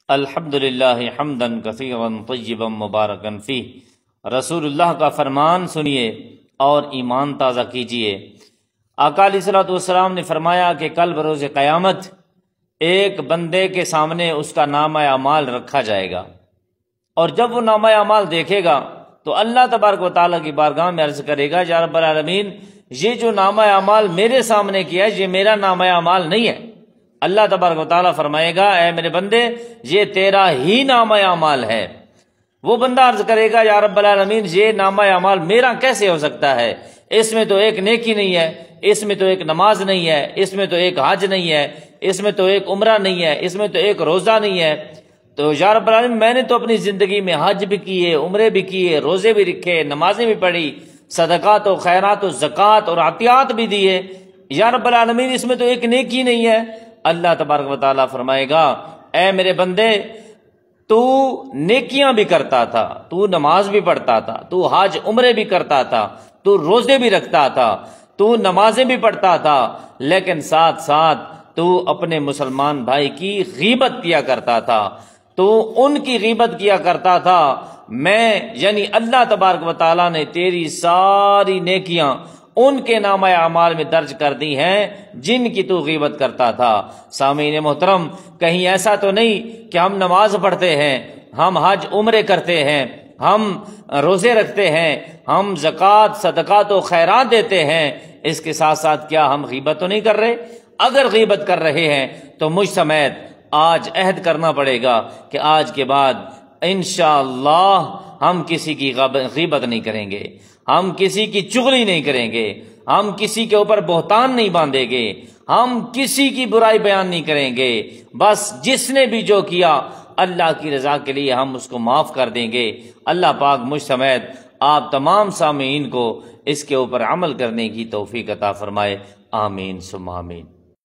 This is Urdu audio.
الحمدللہ حمدا کثیرا طیبا مبارکا فیہ۔ رسول اللہ کا فرمان سنیے اور ایمان تازہ کیجیے۔ آقا علیہ الصلوۃ والسلام نے فرمایا کہ کل بروز قیامت ایک بندے کے سامنے اس کا نامہ اعمال رکھا جائے گا، اور جب وہ نامہ اعمال دیکھے گا تو اللہ تبارک و تعالیٰ کی بارگاہ میں عرض کرے گا، یا رب العالمین یہ جو نامہ اعمال میرے سامنے کیا ہے یہ میرا نامہ اعمال نہیں ہے۔ اللہ تبارک و تعالیٰ فرمائے گا، اے میرے بندے یہ تیرا ہی نامہ اعمال ہے۔ وہ بندہ عرض کرے گا، یا رب العالمین یہ نامہ اعمال میرا کیسے ہو سکتا ہے؟ اس میں تو ایک نیکی نہیں ہے، اس میں تو ایک نماز نہیں ہے، اس میں تو ایک حج نہیں ہے، اس میں تو ایک عمرہ نہیں ہے، اس میں تو ایک روزہ نہیں ہے۔ تو یا رب العالمین میں نے تو اپنی زندگی میں حج بھی کیے، عمرے بھی کیے، روزے بھی رکھے، نمازیں بھی پڑھی، صدقات و خیرات و زکوٰۃ اور عطیات بھی دیے، یا رب العالمین اس میں تو ایک نیکی نہیں ہے۔ اللہ تبارک و تعالیٰ فرمائے گا، اے میرے بندے تو نیکیاں بھی کرتا تھا، تو نماز بھی پڑھتا تھا، تو حج عمرے بھی کرتا تھا، تو روزے بھی رکھتا تھا، تو نمازیں بھی پڑھتا تھا، لیکن ساتھ ساتھ تو اپنے مسلمان بھائی کی غیبت کیا کرتا تھا، تو ان کی غیبت کیا کرتا تھا۔ میں یعنی اللہ تبارک و تعالیٰ نے تیری ساری نیکیاں ان کے نامہ اعمال میں درج کر دی ہیں جن کی تو غیبت کرتا تھا۔ سامعین محترم، کہیں ایسا تو نہیں کہ ہم نماز پڑھتے ہیں، ہم حج عمرے کرتے ہیں، ہم روزے رکھتے ہیں، ہم زکوٰۃ صدقات و خیرات دیتے ہیں، اس کے ساتھ ساتھ کیا ہم غیبت تو نہیں کر رہے؟ اگر غیبت کر رہے ہیں تو مجھ سمیت آج عہد کرنا پڑے گا کہ آج کے بعد انشاءاللہ ہم کسی کی غیبت نہیں کریں گے، ہم کسی کی چغلی نہیں کریں گے، ہم کسی کے اوپر بہتان نہیں باندھیں گے، ہم کسی کی برائی بیان نہیں کریں گے۔ بس جس نے بھی جو کیا اللہ کی رضا کے لیے ہم اس کو معاف کر دیں گے۔ اللہ پاک مجھ سمیت آپ تمام سامعین کو اس کے اوپر عمل کرنے کی توفیق عطا فرمائے، آمین ثم آمین۔